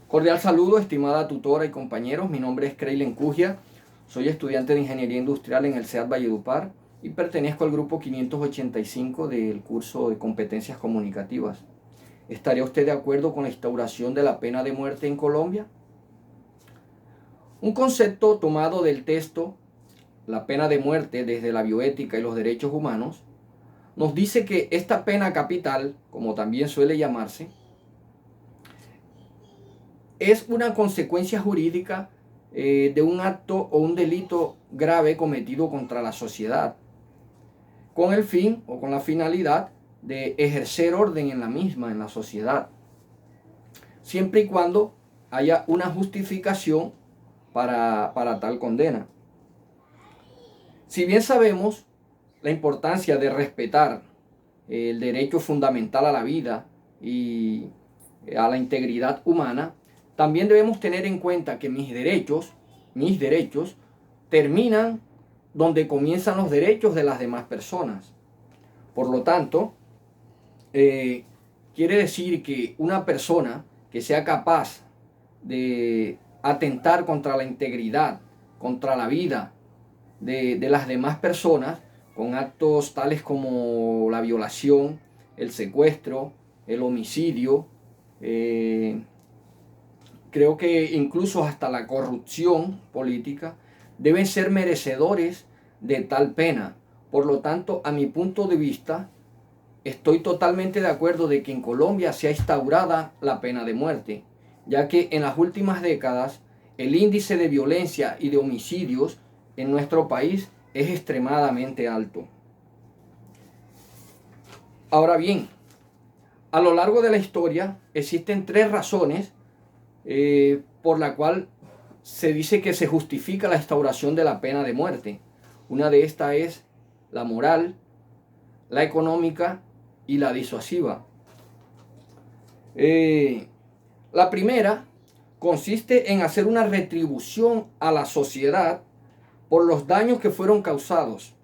Cordial saludo, estimada tutora y compañeros. Mi nombre es Creylen Cujia. Soy estudiante de Ingeniería Industrial en el SEAD Valledupar y pertenezco al grupo 585 del curso de Competencias Comunicativas. ¿Estaría usted de acuerdo con la instauración de la pena de muerte en Colombia? Un concepto tomado del texto La pena de muerte desde la bioética y los derechos humanos nos dice que esta pena capital, como también suele llamarse, es una consecuencia jurídica de un acto o un delito grave cometido contra la sociedad, con el fin o con la finalidad de ejercer orden en la misma, en la sociedad, siempre y cuando haya una justificación para tal condena. Si bien sabemos la importancia de respetar el derecho fundamental a la vida y a la integridad humana, también debemos tener en cuenta que mis derechos terminan donde comienzan los derechos de las demás personas. Por lo tanto, quiere decir que una persona que sea capaz de atentar contra la integridad, contra la vida de las demás personas, con actos tales como la violación, el secuestro, el homicidio, creo que incluso hasta la corrupción política, deben ser merecedores de tal pena. Por lo tanto, a mi punto de vista, estoy totalmente de acuerdo de que en Colombia sea instaurada la pena de muerte, ya que en las últimas décadas el índice de violencia y de homicidios en nuestro país es extremadamente alto. Ahora bien, a lo largo de la historia existen tres razones por la cual se dice que se justifica la instauración de la pena de muerte. Una de estas es la moral, la económica y la disuasiva. La primera consiste en hacer una retribución a la sociedad por los daños que fueron causados,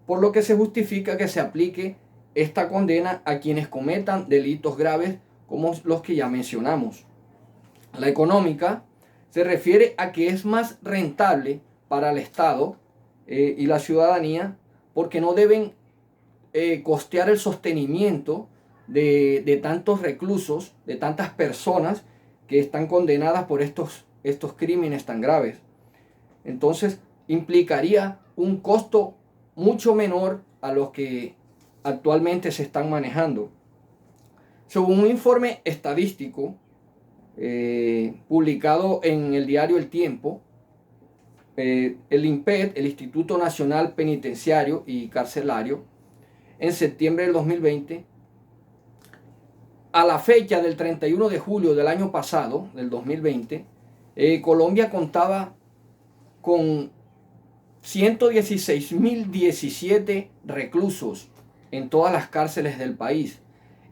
por lo que se justifica que se aplique esta condena a quienes cometan delitos graves como los que ya mencionamos. La económica se refiere a que es más rentable para el Estado y la ciudadanía porque no deben costear el sostenimiento de tantos reclusos, de tantas personas que están condenadas por estos crímenes tan graves. Entonces, implicaría un costo mucho menor a los que actualmente se están manejando. Según un informe estadístico publicado en el diario El Tiempo, el INPET, el Instituto Nacional Penitenciario y Carcelario, en septiembre del 2020, a la fecha del 31 de julio del año pasado, del 2020, Colombia contaba con 116.017 reclusos en todas las cárceles del país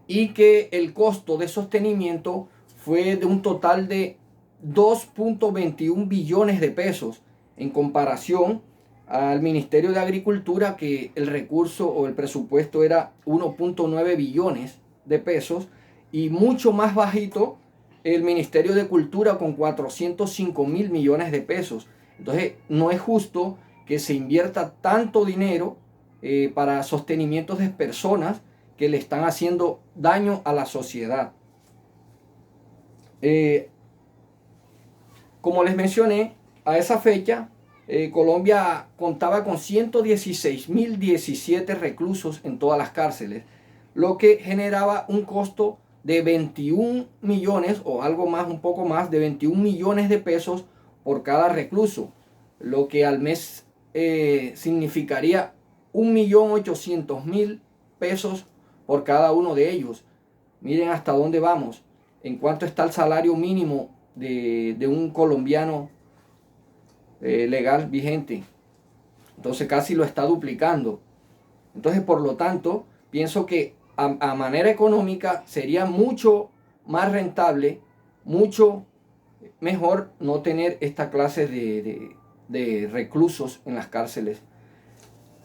y que el costo de sostenimiento fue de un total de 2.21 billones de pesos en comparación al Ministerio de Agricultura, que el recurso o el presupuesto era 1.9 billones de pesos, y mucho más bajito el Ministerio de Cultura con 405.000 millones de pesos. Entonces no es justo que se invierta tanto dinero para sostenimientos de personas que le están haciendo daño a la sociedad. Como les mencioné, a esa fecha Colombia contaba con 116.017 reclusos en todas las cárceles, lo que generaba un costo de 21 millones o algo más, un poco más de 21 millones de pesos por cada recluso, lo que al mes significaría 1.800.000 pesos por cada uno de ellos. Miren hasta dónde vamos, en cuánto está el salario mínimo de un colombiano legal vigente. Entonces casi lo está duplicando. Entonces, por lo tanto, pienso que a manera económica sería mucho más rentable, mucho mejor no tener esta clase de reclusos en las cárceles.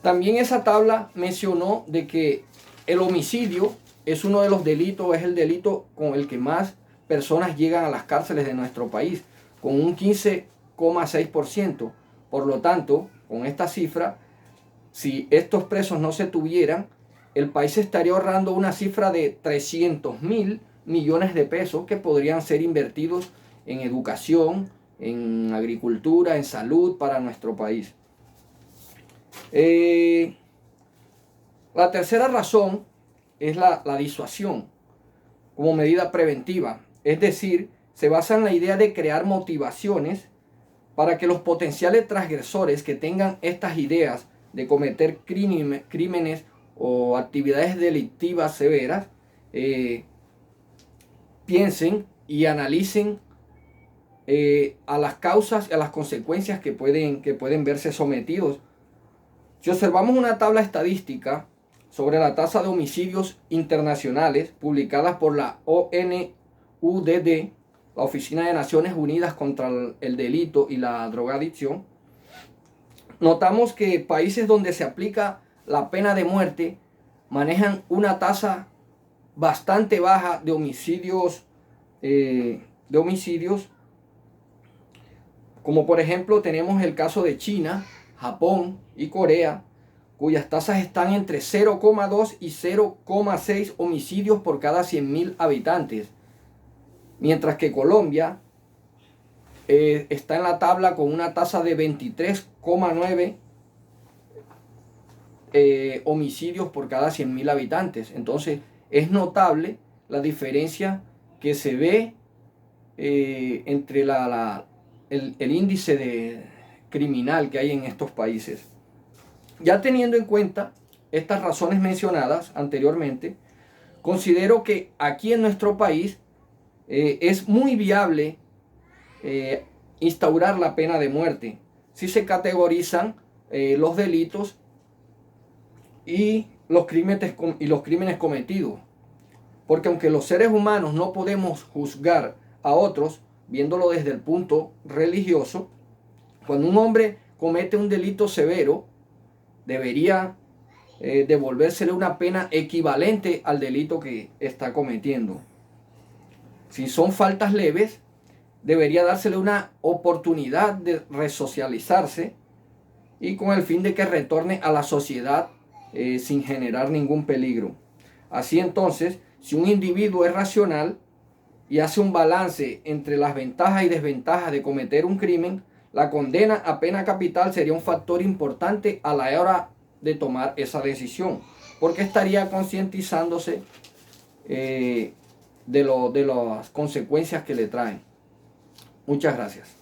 También esa tabla mencionó de que el homicidio es uno de los delitos, es el delito con el que más personas llegan a las cárceles de nuestro país, con un 15,6%. Por lo tanto, con esta cifra, si estos presos no se tuvieran, el país estaría ahorrando una cifra de 300.000 millones de pesos que podrían ser invertidos en educación, en agricultura, en salud para nuestro país. La tercera razón es la disuasión como medida preventiva. Es decir, se basa en la idea de crear motivaciones para que los potenciales transgresores que tengan estas ideas de cometer crímenes o actividades delictivas severas, piensen y analicen a las causas y a las consecuencias que pueden verse sometidos. Si observamos una tabla estadística sobre la tasa de homicidios internacionales publicadas por la ONUDD, la Oficina de Naciones Unidas contra el Delito y la Drogadicción, notamos que países donde se aplica la pena de muerte manejan una tasa bastante baja de homicidios, como por ejemplo tenemos el caso de China, Japón y Corea, cuyas tasas están entre 0,2 y 0,6 homicidios por cada 100.000 habitantes, mientras que Colombia está en la tabla con una tasa de 23,9 homicidios por cada 100.000 habitantes. Entonces es notable la diferencia que se ve entre el índice de criminal que hay en estos países. Ya teniendo en cuenta estas razones mencionadas anteriormente, considero que aquí en nuestro país es muy viable instaurar la pena de muerte si se categorizan los delitos y los crímenes cometidos. Porque aunque los seres humanos no podemos juzgar a otros viéndolo desde el punto religioso, cuando un hombre comete un delito severo, debería devolvérsele una pena equivalente al delito que está cometiendo. Si son faltas leves, debería dársele una oportunidad de resocializarse y con el fin de que retorne a la sociedad sin generar ningún peligro. Así entonces, si un individuo es racional y hace un balance entre las ventajas y desventajas de cometer un crimen, la condena a pena capital sería un factor importante a la hora de tomar esa decisión, porque estaría concientizándose de las consecuencias que le traen. Muchas gracias.